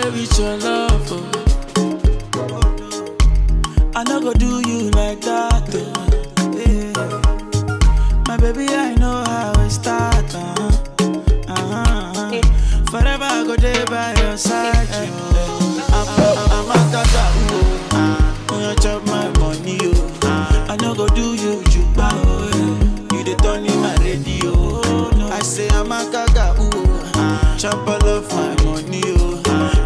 play with your love, oh. I no go do you like that, oh. Yeah. My baby, I know how it start, Forever I go there by your side, I'm a tata, oh. You chop my money, oh. I no go do you juba, oh. You the turn in my radio. I say I'm a gaga, oh. Chop all of my money, oh.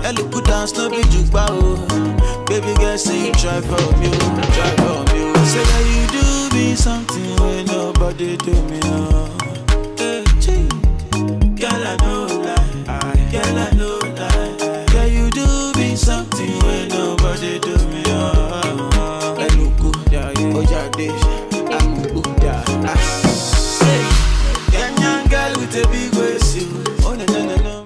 Ellie put down no be juba, oh. Baby girl say you try for me, try for me. Say that you do me something when nobody do me, oh. Hey, girl I know lie, girl I know lie. Girl you do me something when nobody do me, oh. Eluku, oja dish, amuku, say, young girl with a big waist, you. Oh no no no no.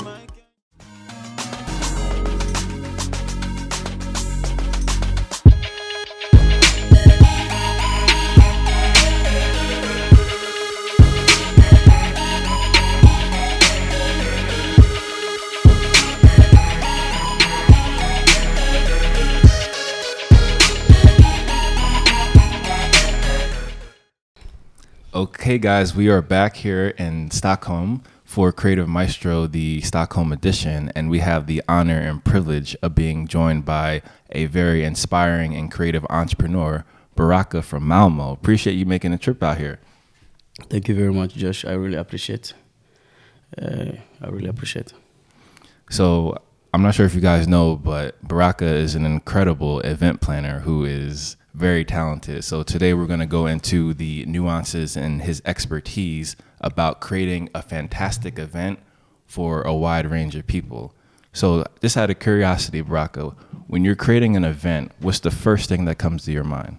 Okay, guys, we are back here in Stockholm for Creative Maestro, the Stockholm edition, and we have the honor and privilege of being joined by a very inspiring and creative entrepreneur, Baraka from Malmo. Appreciate you making the trip out here. Thank you very much, Josh. I really appreciate. So I'm not sure if you guys know, but Baraka is an incredible event planner who is very talented. So today we're going to go into the nuances and his expertise about creating a fantastic event for a wide range of people. So just out of curiosity, Baraka, when you're creating an event, what's the first thing that comes to your mind?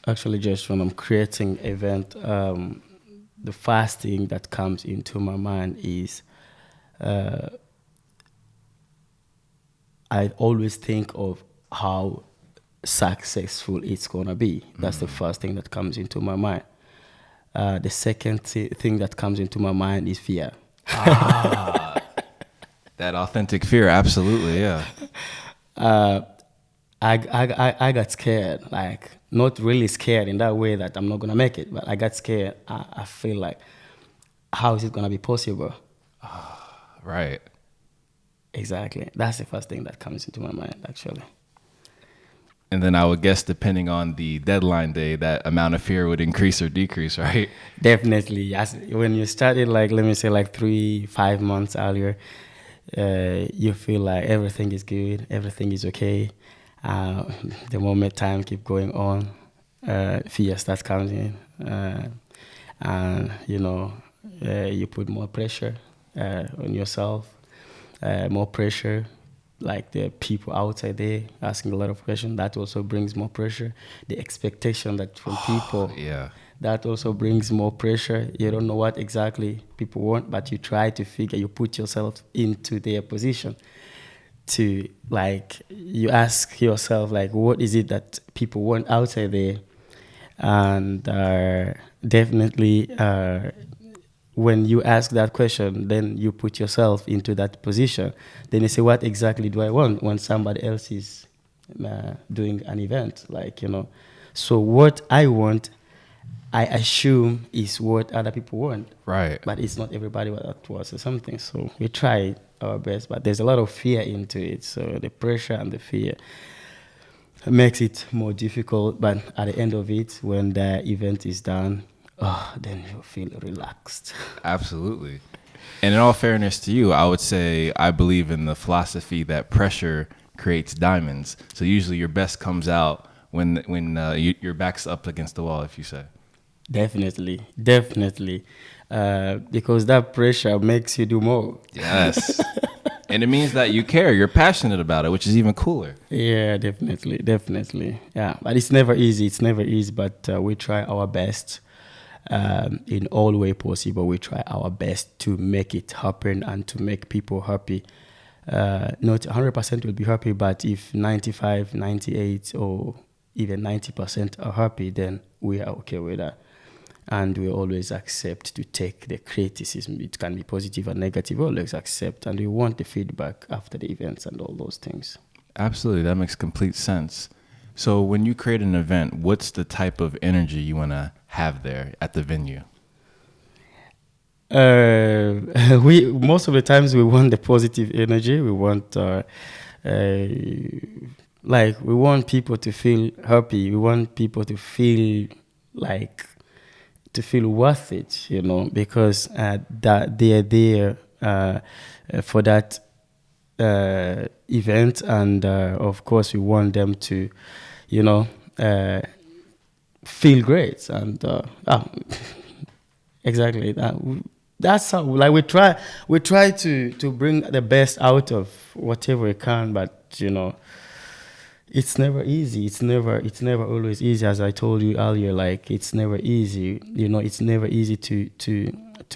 Actually, just when I'm creating an event, the first thing that comes into my mind is I always think of how successful it's gonna be. That's the first thing that comes into my mind. The second thing that comes into my mind is fear. That authentic fear, absolutely, yeah. I got scared, like not really scared in that way that I'm not gonna make it, but I got scared. I feel like, how is it gonna be possible? Right. Exactly. That's the first thing that comes into my mind, actually. And then I would guess, depending on the deadline day, that amount of fear would increase or decrease, right? Definitely. When you started, like, let me say, like 3-5 months earlier, you feel like everything is good, everything is okay. The moment time keep going on, fear starts coming in. And, you put more pressure on yourself, more pressure. Like the people outside there asking a lot of questions, that also brings more pressure. The expectation that from people, that also brings more pressure. You don't know what exactly people want, but you try to you put yourself into their position to, like, you ask yourself, like, what is it that people want outside there? And definitely, when you ask that question, then you put yourself into that position. Then you say, what exactly do I want when somebody else is doing an event? So what I want, I assume is what other people want. Right. But it's not everybody that wants or something. So we try our best, but there's a lot of fear into it. So the pressure and the fear makes it more difficult. But at the end of it, when the event is done, then you feel relaxed. Absolutely. And in all fairness to you, I would say I believe in the philosophy that pressure creates diamonds. So usually your best comes out when your back's up against the wall, if you say. Definitely. Because that pressure makes you do more. Yes. And it means that you care. You're passionate about it, which is even cooler. Yeah, definitely. Yeah, but it's never easy. But we try our best. In all way possible, we try our best to make it happen and to make people happy. Not 100% will be happy, but if 95, 98, or even 90% are happy, then we are okay with that. and we always accept to take the criticism. It can be positive and negative. We always accept, and we want the feedback after the events and all those things. Absolutely, that makes complete sense. So when you create an event, what's the type of energy you want to have there at the venue? We most of the times we want the positive energy. We want like we want people to feel happy. We want people to feel like worth it, you know, because that they are there for that event, and of course we want them to, you know, feel great, and exactly that. That's how, like, we try to bring the best out of whatever we can, but you know, it's never easy. It's never always easy. As I told you earlier, like, it's never easy. You know, it's never easy to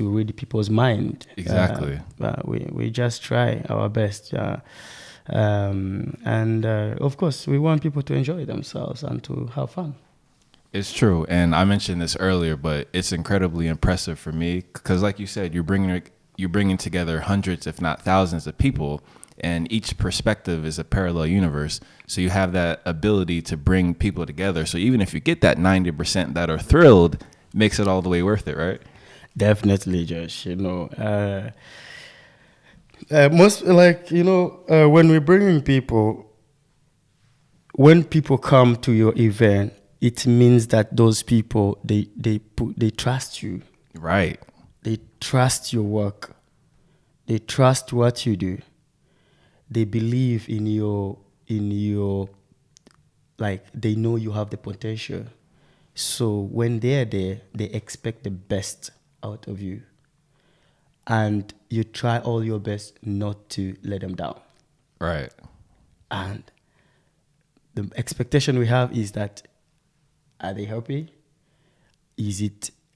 read people's mind. Exactly. But we just try our best. And of course, we want people to enjoy themselves and to have fun. It's true, and I mentioned this earlier, but it's incredibly impressive for me because, like you said, you're bringing together hundreds, if not thousands, of people, and each perspective is a parallel universe. So you have that ability to bring people together. So even if you get that 90% that are thrilled, it makes it all the way worth it, right? Definitely, Josh. You know, most, like, you know, when we're bringing people, when people come to your event, it means that those people, they trust you. Right. They trust your work. They trust what you do. They believe in your like, they know you have the potential. So when they're there, they expect the best out of you. And you try all your best not to let them down. Right. And the expectation we have is that, are they happy?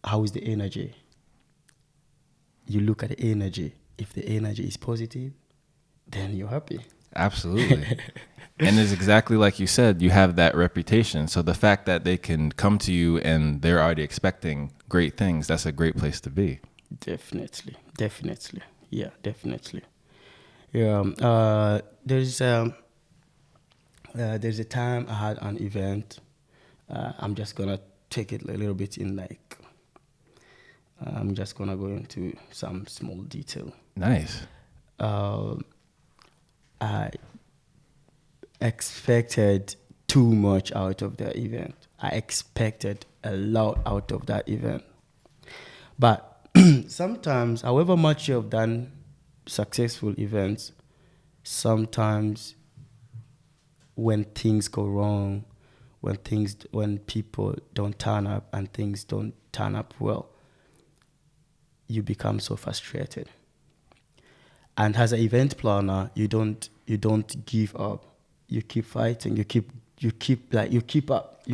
How is the energy? You look at the energy. If the energy is positive, then you're happy. Absolutely. And it's exactly like you said, you have that reputation. So the fact that they can come to you and they're already expecting great things, that's a great place to be. Definitely. Yeah, definitely. Yeah. There's a time I had an event. I'm just gonna take it a little bit in, like, I'm just gonna go into some small detail. Nice. I expected too much out of the event. I expected a lot out of that event. But sometimes, however much you have done successful events, sometimes when things go wrong, when people don't turn up and things don't turn up well, you become so frustrated. And as an event planner, you don't give up. You keep fighting. You keep up. You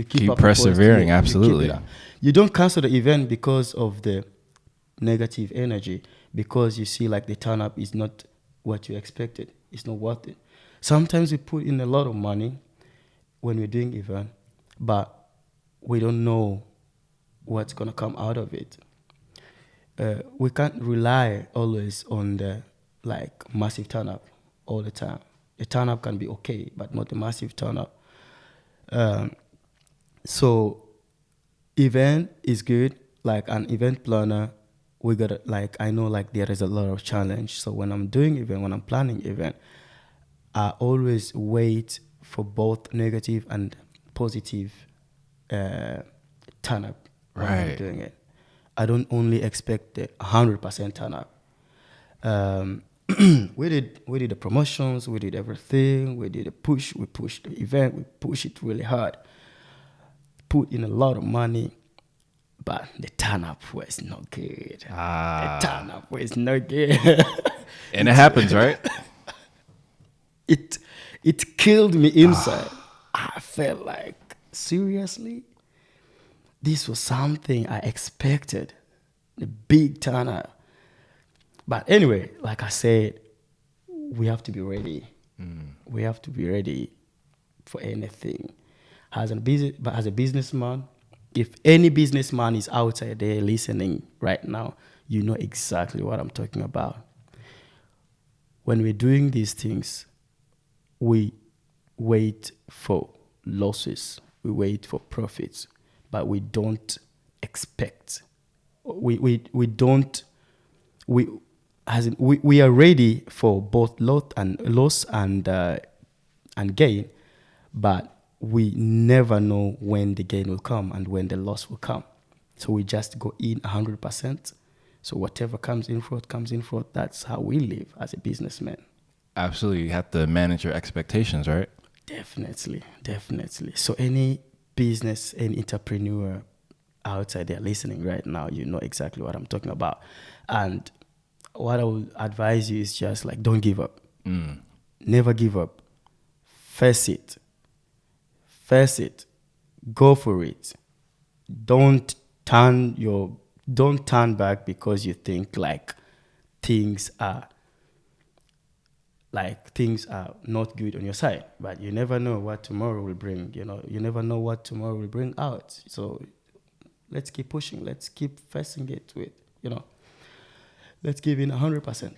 keep up persevering. Absolutely. You don't cancel the event because of the negative energy, because you see, like, the turn up is not what you expected. It's not worth it. Sometimes we put in a lot of money when we're doing event, but we don't know what's gonna come out of it. We can't rely always on the, like, massive turn up all the time. The turn up can be okay, but not a massive turn up. So event is good. Like, an event planner, we gotta, like, I know, like, there is a lot of challenge. So when I'm doing event, when I'm planning event, I always wait for both negative and positive turn up when I'm doing it. I don't only expect the 100% turn up. We did the promotions, we did everything, we did a push, we pushed the event, we pushed it really hard, put in a lot of money, but the turn up was not good. The turn up was not good. And it happens, right? It killed me inside. I felt like, seriously? This was something I expected. The big turn up. But anyway, like I said, we have to be ready. We have to be ready for anything. As a businessman, if any businessman is outside there listening right now, you know exactly what I'm talking about. When we're doing these things, we wait for losses, we wait for profits, but we don't expect. We don't we as in, we are ready for both loss and gain, but we never know when the gain will come and when the loss will come. So we just go in 100%. So whatever comes in front comes in front. That's how we live as a businessman. Absolutely. You have to manage your expectations, right? Definitely. So any business, any entrepreneur outside there listening right now, you know exactly what I'm talking about. And what I would advise you is just like, don't give up. Never give up. Face it. Go for it. Don't turn back because you think like things are not good on your side. But you never know what tomorrow will bring. You never know what tomorrow will bring out. So let's keep pushing. Let's keep facing it with, let's give in 100%.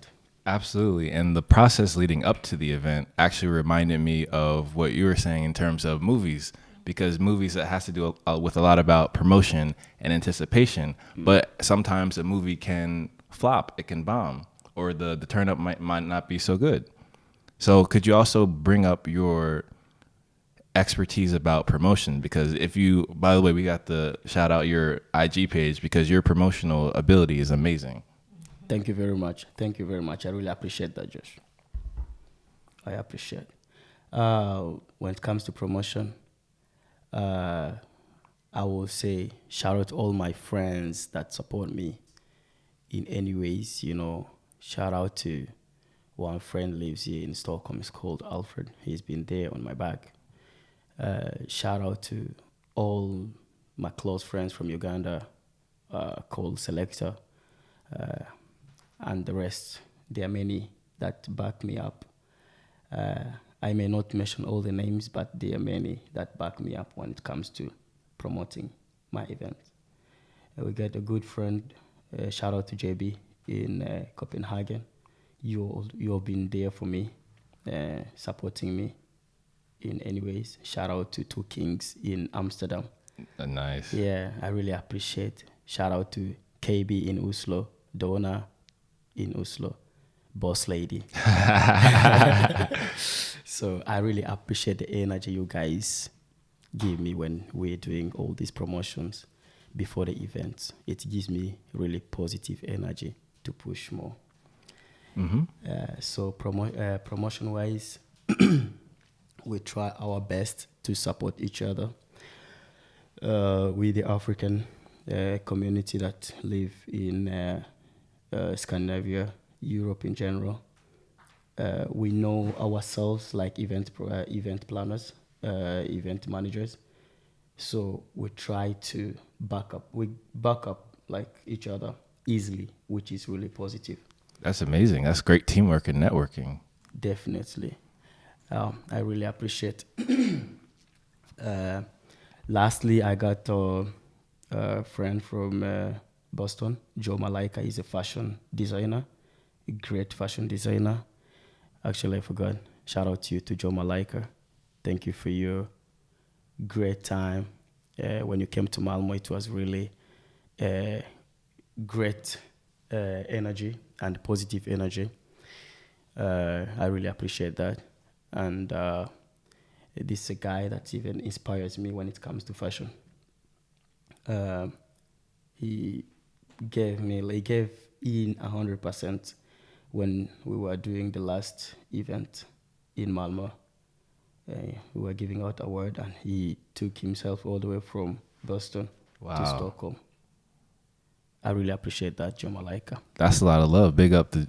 Absolutely. And the process leading up to the event actually reminded me of what you were saying in terms of movies, because movies that has to do with a lot about promotion and anticipation. But sometimes a movie can flop, it can bomb, or the turn up might not be so good. So could you also bring up your expertise about promotion? Because by the way, we got to shout out your IG page because your promotional ability is amazing. Thank you very much. I really appreciate that, Josh. I appreciate. When it comes to promotion, I will say shout out to all my friends that support me in any ways. Shout out to one friend lives here in Stockholm. It's called Alfred. He's been there on my back. Shout out to all my close friends from Uganda, called Selector. And the rest. There are many that back me up. I may not mention all the names, but there are many that back me up when it comes to promoting my events. We got a good friend, shout out to JB in Copenhagen. You've been there for me, supporting me in any ways. Shout out to Two Kings in Amsterdam. Nice. Yeah, I really appreciate. Shout out to KB in Oslo, Donna in Oslo, boss lady. So I really appreciate the energy you guys give me when we're doing all these promotions before the events. It gives me really positive energy to push more. So promotion wise, we try our best to support each other. We the African community that live in Scandinavia, Europe in general. We know ourselves like event planners, event managers. So we try to back up like each other easily, which is really positive. That's amazing. That's great teamwork and networking. Definitely. I really appreciate. Lastly, I got a friend from Boston, Joe Malaika. He's a fashion designer, a great fashion designer. Actually, I forgot. Shout out to you, to Joe Malaika. Thank you for your great time. When you came to Malmo, it was really great energy and positive energy. I really appreciate that. And this is a guy that even inspires me when it comes to fashion. He gave in 100% when we were doing the last event in Malmo. We were giving out award, and he took himself all the way from Boston to Stockholm. I really appreciate that, Joe Malaika. That's a lot of love. Big up to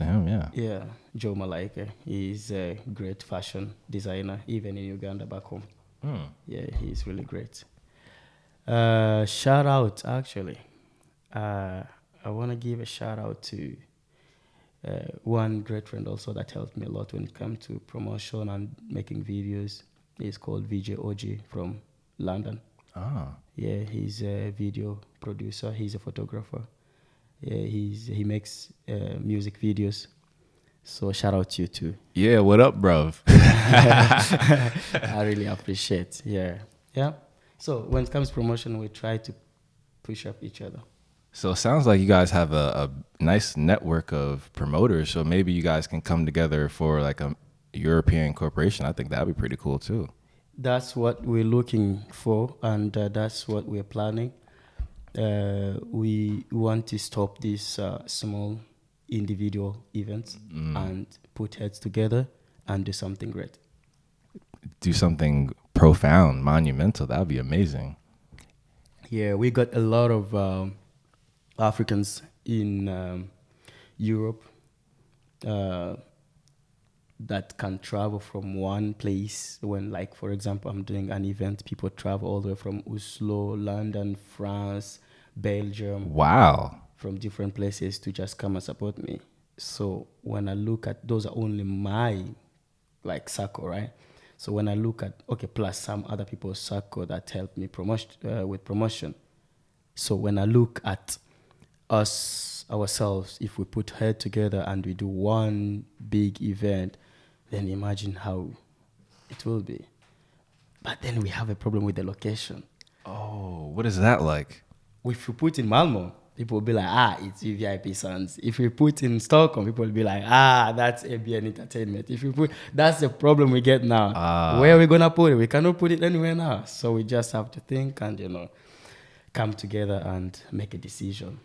him, yeah. Yeah, Joe Malaika. He's a great fashion designer, even in Uganda back home. Yeah, he's really great. Shout out, actually. I want to give a shout out to one great friend also that helped me a lot when it comes to promotion and making videos. He's called VJ OG from London. Ah. Yeah, he's a video producer. He's a photographer. Yeah, he makes music videos. So shout out to you too. Yeah, what up, bruv? I really appreciate. Yeah, yeah. So when it comes to promotion, we try to push up each other. So it sounds like you guys have a nice network of promoters. So maybe you guys can come together for like a European corporation. I think that'd be pretty cool too. That's what we're looking for, and that's what we're planning. We want to stop these small individual events and put heads together and do something great. Do something profound, monumental. That'd be amazing. Yeah, we got a lot of Africans in Europe that can travel from one place when, like, for example, I'm doing an event, people travel all the way from Oslo, London, France, Belgium, Wow. from different places to just come and support me. So when I look at, those are only my like circle, right? So when I look at, okay, plus some other people's circle that helped me with promotion. So when I look at us, ourselves, if we put head together and we do one big event, then imagine how it will be. But then we have a problem with the location. Oh, what is that like? If we put in Malmo, people will be like, it's VVIP Sons. If we put in Stockholm, people will be like, that's ABN Entertainment. If we put, that's the problem we get now. Where are we going to put it? We cannot put it anywhere now. So we just have to think and, come together and make a decision.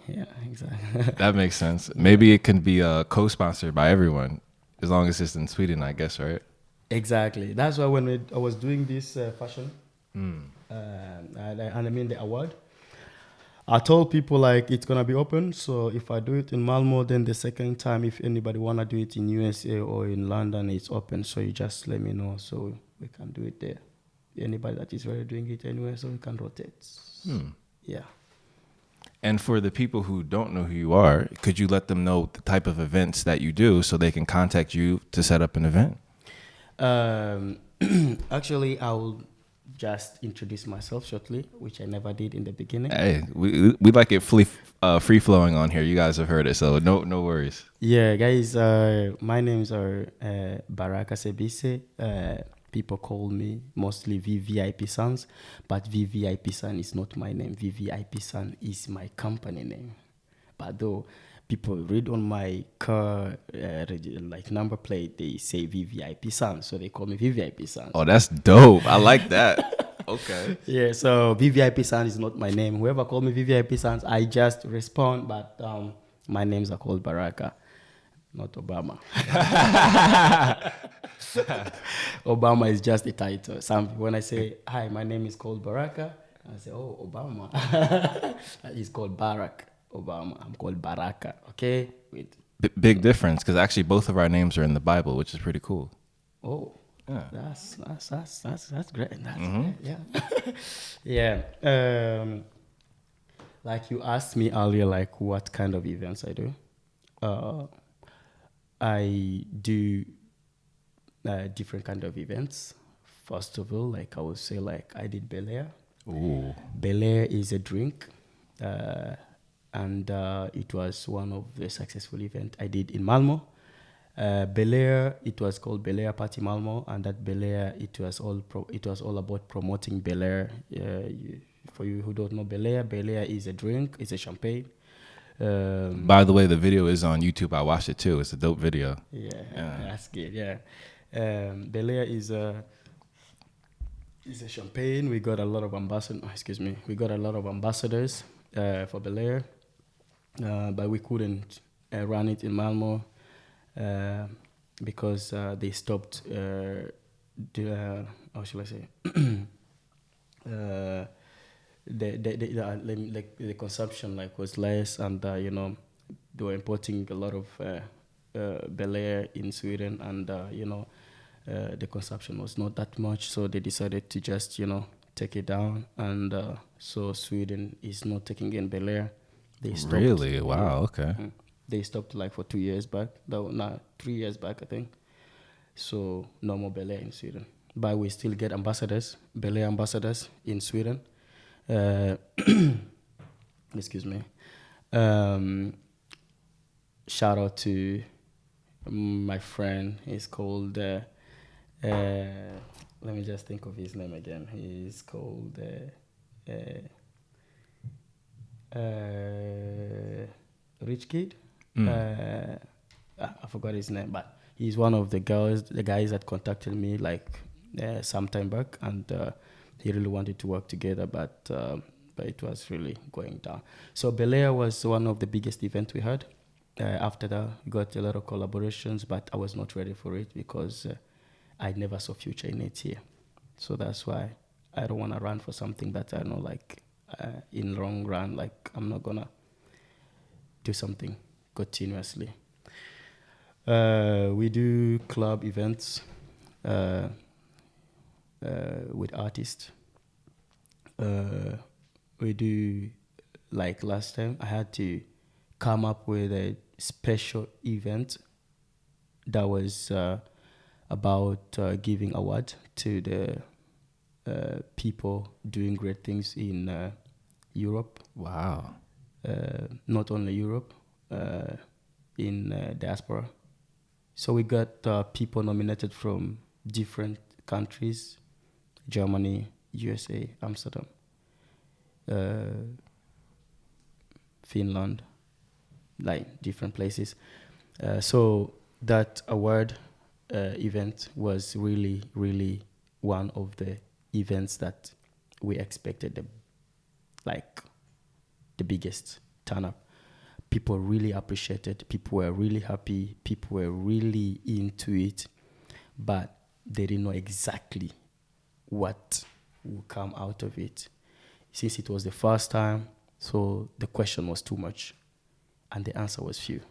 Yeah, exactly. That makes sense. Maybe it can be co-sponsored by everyone, as long as it's in Sweden, I guess, right? Exactly. That's why when I was doing this fashion, and I mean the award, I told people like it's gonna be open. So if I do it in Malmo, then the second time, if anybody wanna do it in USA or in London, it's open. So you just let me know, so we can do it there. Anybody that is already doing it anywhere, so we can rotate. Yeah. And for the people who don't know who you are, could you let them know the type of events that you do so they can contact you to set up an event? Actually, I will just introduce myself shortly, which I never did in the beginning. Hey, we like it free flowing on here. You guys have heard it, so no worries. Yeah, guys, my names are Baraka Sebise. People call me mostly VVIP Sons, but VVIP Son is not my name. VVIP Son is my company name. But though people read on my car like number plate, they say VVIP Son, so they call me VVIP Son. Oh, that's dope. I like that. Okay. Yeah, so VVIP Son is not my name. Whoever call me VVIP Sons, I just respond, but my names are called Baraka, not Obama. Obama is just a title. When I say, hi, my name is called Baraka, I say, oh, Obama. He's called Barack Obama. I'm called Baraka, okay? Big difference, because actually both of our names are in the Bible, which is pretty cool. Oh, yeah. That's great. That's great, yeah. Yeah. Like you asked me earlier, like what kind of events I do. I do different kind of events. First of all, like I would say, like I did Bel Air. Ooh. Bel Air is a drink, and it was one of the successful events I did in Malmo. Bel Air, it was called Bel Air Party Malmo, and that Bel Air, it was all about promoting Bel Air. For you who don't know Bel Air is a drink, it's a champagne. By the way, the video is on YouTube. I watched it too. It's a dope video. Yeah. That's good. Yeah. Bel Air is a champagne. We got a lot of We got a lot of ambassadors for Bel Air, but we couldn't run it in Malmo because they stopped. How shall I say? The consumption was less, and they were importing a lot of Bel Air in Sweden, and the consumption was not that much, so they decided to just take it down, and so Sweden is not taking in Bel Air. They stopped. Really? Wow. Okay. They stopped for 2 years back. 3 years back, I think. So no more Bel Air in Sweden. but we still get ambassadors, Belay ambassadors in Sweden. Uh, excuse me. Shout out to my friend. He's called. Let me just think of his name again. He's called. Rich Kid. I forgot his name, but he's one of the guys that contacted me like some time back, and he really wanted to work together, but it was really going down. So Belea was one of the biggest events we had. After that, we got a lot of collaborations, but I was not ready for it because I never saw future in it here. So that's why I don't want to run for something that I know, like in long run, like I'm not gonna do something continuously. We do club events with artists. We do, like last time, I had to come up with a special event that was about giving award to the people doing great things in Europe. Wow. Not only Europe, in diaspora. So we got people nominated from different countries: Germany, USA, Amsterdam, Finland, like different places. So that award event was really, really one of the events that we expected the biggest turn up. People really appreciated. People were really happy. People were really into it, but they didn't know exactly what would come out of it. Since it was the first time, so the question was too much, and the answer was few.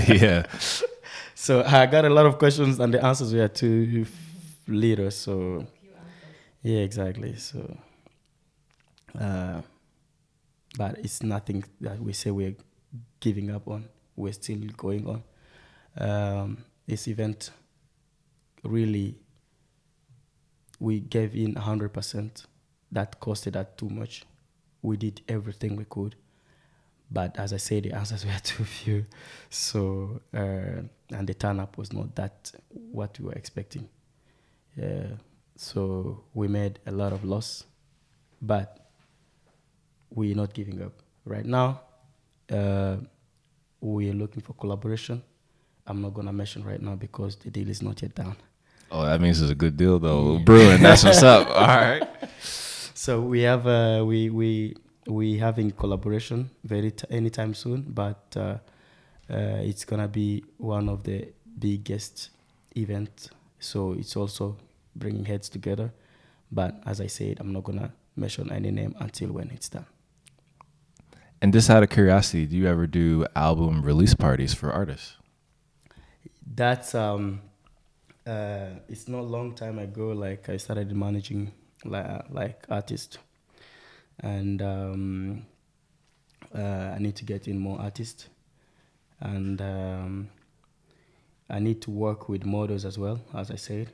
Yeah. So I got a lot of questions, and the answers were too little. So yeah, exactly. So, but it's nothing that we say we're giving up on. We're still going on. This event, really, we gave in 100%. That costed us too much. We did everything we could. But as I said, the answers were too few. So, and the turn-up was not that what we were expecting. So we made a lot of loss. But we're not giving up. Right now, we're looking for collaboration. I'm not going to mention right now because the deal is not yet done. Oh, that means it's a good deal, though. Yeah. Brewing, that's what's up. All right. So we have we having collaboration anytime soon, but it's gonna be one of the biggest events. So it's also bringing heads together. But as I said, I'm not gonna mention any name until when it's done. And just out of curiosity, do you ever do album release parties for artists? That's it's not a long time ago. Like I started managing like artists, and I need to get in more artists, and I need to work with models as well, as I said.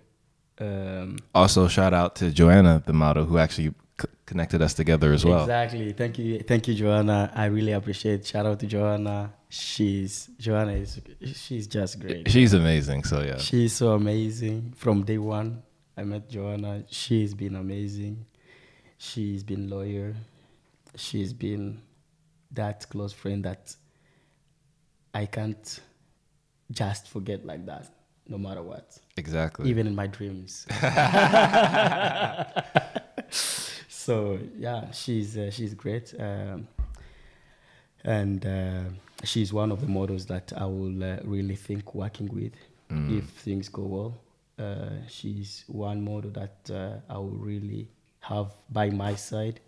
Also, shout out to Joanna, the model, who actually connected us together as well. Exactly. Thank you, Joanna. I really appreciate. Shout out to Joanna. She's just great. She's amazing. So yeah, she's so amazing. From day one, I met Joanna. She's been amazing. She's been loyal. She's been that close friend that I can't just forget like that, no matter what. Exactly. Even in my dreams. So yeah, she's great, and she's one of the models that I will really think working with if things go well. She's one model that I will really have by my side,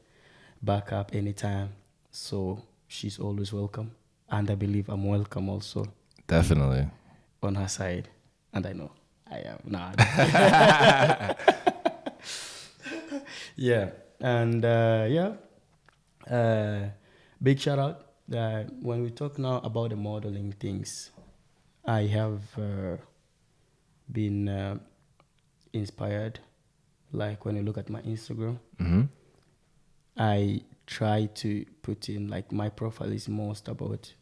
back up anytime. So she's always welcome, and I believe I'm welcome also. Definitely. On her side, and I know I am. Nah. Yeah. And big shout out. When we talk now about the modeling things, I have been inspired. Like when you look at my Instagram, Mm-hmm. I try to put in like my profile is most about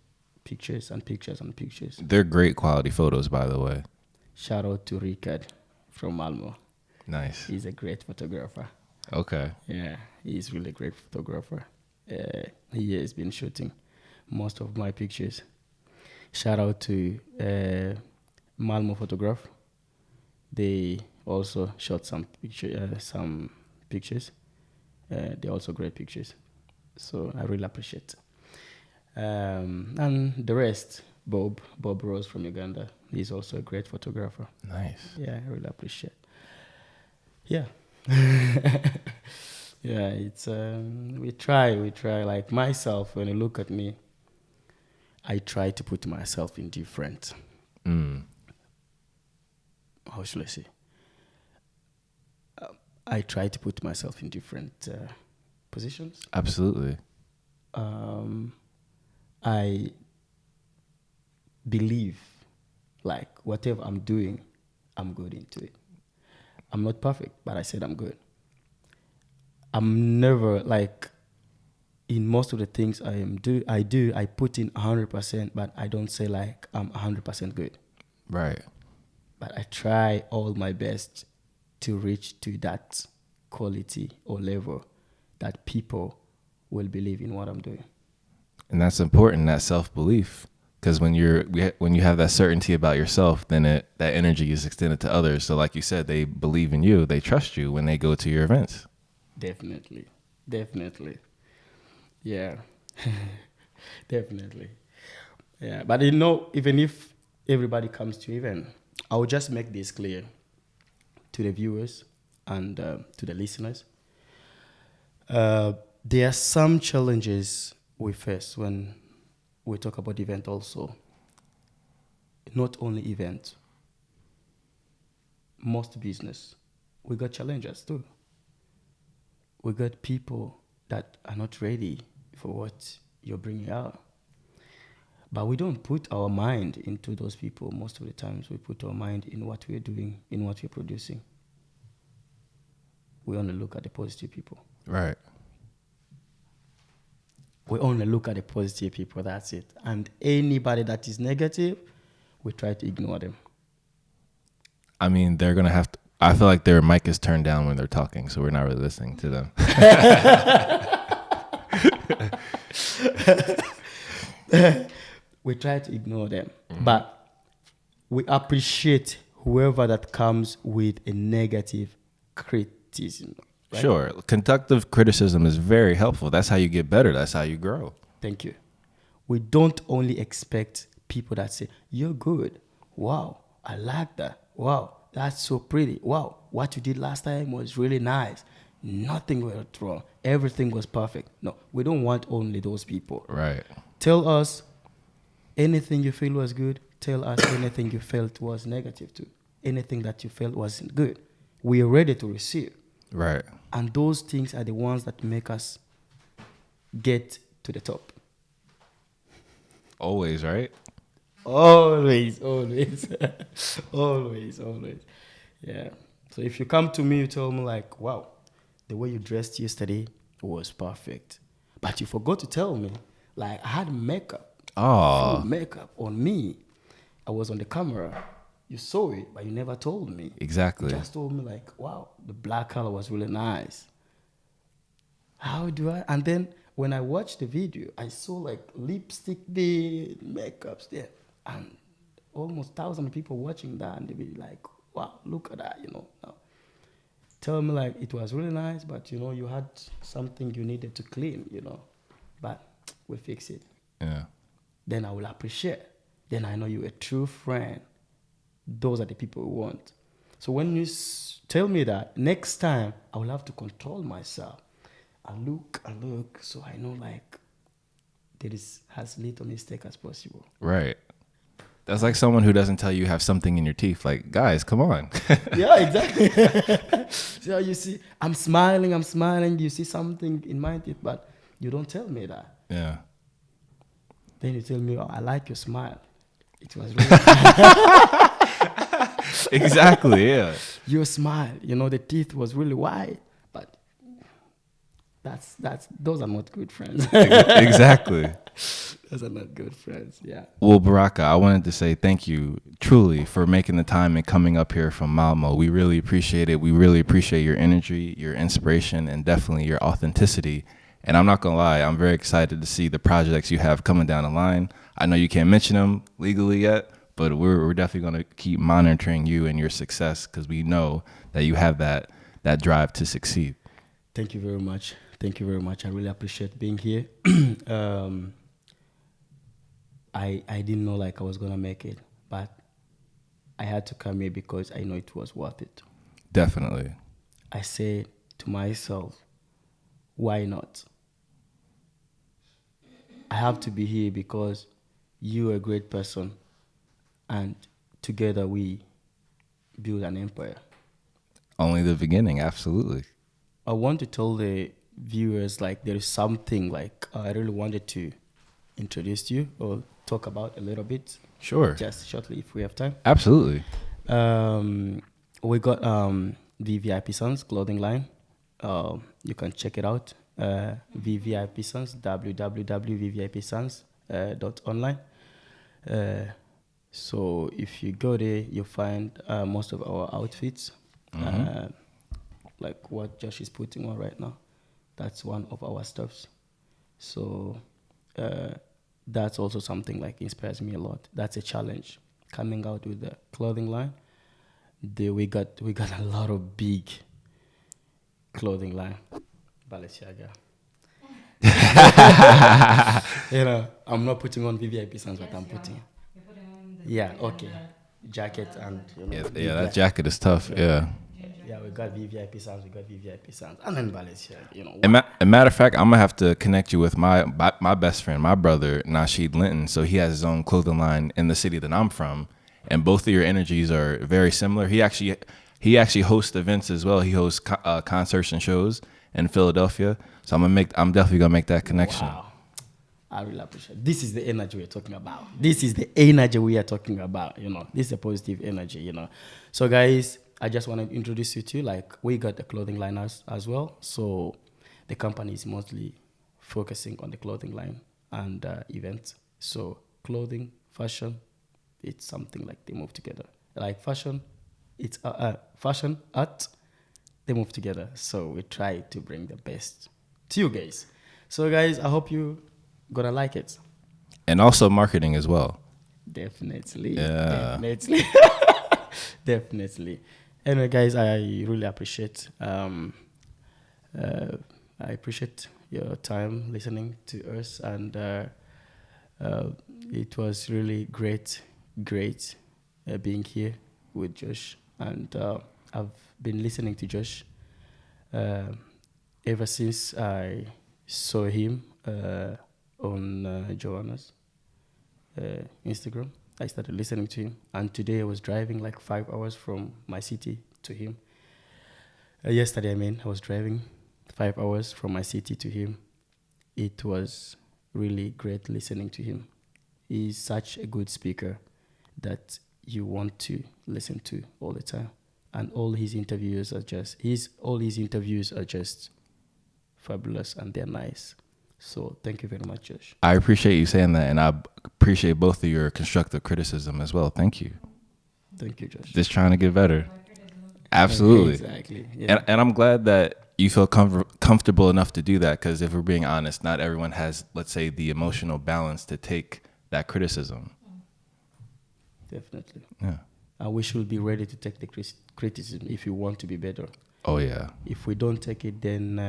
pictures and pictures and pictures. They're great quality photos, by the way. Shout out to Ricard from Malmo. Nice. He's a great photographer. Okay. Yeah, he's really great photographer. He has been shooting most of my pictures. Shout out to Malmo Photograph. They also shot some pictures. They're also great pictures. So I really appreciate. And the rest, Bob Rose from Uganda. He's also a great photographer. Nice. Yeah, I really appreciate. Yeah. Yeah, it's we try like myself. When you look at me, I try to put myself in different, how should I say, I try to put myself in different positions. Absolutely. I believe like whatever I'm doing, I'm good into it. I'm not perfect, but I said I'm good. I'm never like, in most of the things I put in 100%, but I don't say like I'm 100% good. Right. But I try all my best to reach to that quality or level that people will believe in what I'm doing. And that's important, that self-belief. Because when you have that certainty about yourself, then that energy is extended to others. So like you said, they believe in you, they trust you when they go to your events. Definitely. Yeah. Definitely. Yeah. But even if everybody comes to event, I will just make this clear to the viewers and to the listeners. There are some challenges we face when we talk about event also. Not only event, most business, we got challenges too. We got people that are not ready for what you're bringing out. But we don't put our mind into those people. Most of the times we put our mind in what we're doing, in what we're producing. We only look at the positive people. Right. We only look at the positive people, that's it. And anybody that is negative, we try to ignore them. I mean, they're going to have to, I feel like their mic is turned down when they're talking, so we're not really listening to them. We try to ignore them. But we appreciate whoever that comes with a negative criticism. Right? Sure. Constructive criticism is very helpful. That's how you get better. That's how you grow. Thank you. We don't only expect people that say, you're good. Wow, I like that. Wow, that's so pretty. Wow, what you did last time was really nice. Nothing went wrong. Everything was perfect. No, we don't want only those people. Right. Tell us anything you feel was good. Tell us anything you felt was negative too. Anything that you felt wasn't good. We are ready to receive. Right. And those things are the ones that make us get to the top. Always, right? Always. Always. Yeah. So if you come to me, you tell me like, wow, the way you dressed yesterday was perfect. But you forgot to tell me, like, I had full makeup on me. I was on the camera. You saw it, but you never told me. Exactly. You just told me like, wow, the black color was really nice. How do I? And then when I watched the video, I saw like lipstick there, makeups there, and almost 1,000 people watching that, and they be like, wow, look at that, Now, tell me like it was really nice, but you had something you needed to clean, but we fix it. Yeah. Then I will appreciate. Then I know you're a true friend. Those are the people we want. So when you tell me that, next time I will have to control myself. I look, so I know like there is as little mistake as possible. Right. That's like someone who doesn't tell you have something in your teeth. Like, guys, come on. Yeah, exactly. So you see, I'm smiling. You see something in my teeth, but you don't tell me that. Yeah. Then you tell me, oh, I like your smile. It was really Exactly, yeah. Your smile, the teeth was really wide, but those are not good friends. Exactly. Those are not good friends. Yeah. Well, Baraka, I wanted to say thank you truly for making the time and coming up here from Malmo. We really appreciate it. We really appreciate your energy, your inspiration, and definitely your authenticity. And I'm not going to lie, I'm very excited to see the projects you have coming down the line. I know you can't mention them legally yet, but we're definitely going to keep monitoring you and your success because we know that you have that drive to succeed. Thank you very much. Thank you very much. I really appreciate being here. I didn't know like I was gonna make it, but I had to come here because I know it was worth it. Definitely. I said to myself, why not? I have to be here because you're a great person, and together we build an empire. Only the beginning, absolutely. I want to tell the viewers like there is something like I really wanted to introduce to you or talk about a little bit. Sure. Just shortly if we have time. Absolutely. We got the VIP Sons clothing line. You can check it out. VVIP Sons, www.vvipsons.online. So if you go there, you'll find most of our outfits. Like what Josh is putting on right now. That's one of our stuffs. So that's also something like inspires me a lot. That's a challenge. Coming out with the clothing line. We got a lot of big clothing line. Balenciaga. I'm not putting on VVIP Sons, but I'm putting. Yeah, okay. Jacket and that jacket is tough. Yeah. Yeah, we got VVIP Sons, and then Balenciaga. A matter of fact, I'm gonna have to connect you with my best friend, my brother Nasheed Linton. So he has his own clothing line in the city that I'm from, and both of your energies are very similar. He actually hosts events as well. He hosts concerts and shows in Philadelphia. So I'm definitely gonna make that connection. Wow. I really appreciate it. This is the energy we're talking about. This is a positive energy, So guys, I just want to introduce you to like we got the clothing line as well. So the company is mostly focusing on the clothing line and events. So clothing, fashion, it's something like they move together. Like fashion, it's fashion, art, they move together. So we try to bring the best to you guys. So guys, I hope you gonna like it. And also marketing as well. Definitely. Yeah. Definitely. Anyway, guys, I really appreciate your time listening to us, and it was really great being here with Josh, and I've been listening to Josh ever since I saw him on Joanna's Instagram. I started listening to him, and today I was driving like 5 hours from my city to him. Yesterday, I was driving 5 hours from my city to him. It was really great listening to him. He's such a good speaker that you want to listen to all the time, and all his interviews are just fabulous, and they're nice. So thank you very much, Josh. I appreciate you saying that, and I appreciate both of your constructive criticism as well. Thank you. Thank you, Josh. Just trying to get better. Absolutely. Exactly. Yeah. And I'm glad that you feel comfortable enough to do that, because if we're being honest, not everyone has, let's say, the emotional balance to take that criticism. Definitely. Yeah. And we should be ready to take the criticism if you want to be better. Oh, yeah. If we don't take it, then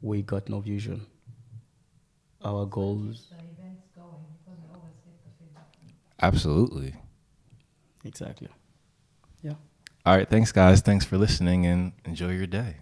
we got no vision. Our goals. Absolutely. Exactly. Yeah. All right. Thanks, guys. Thanks for listening, and enjoy your day.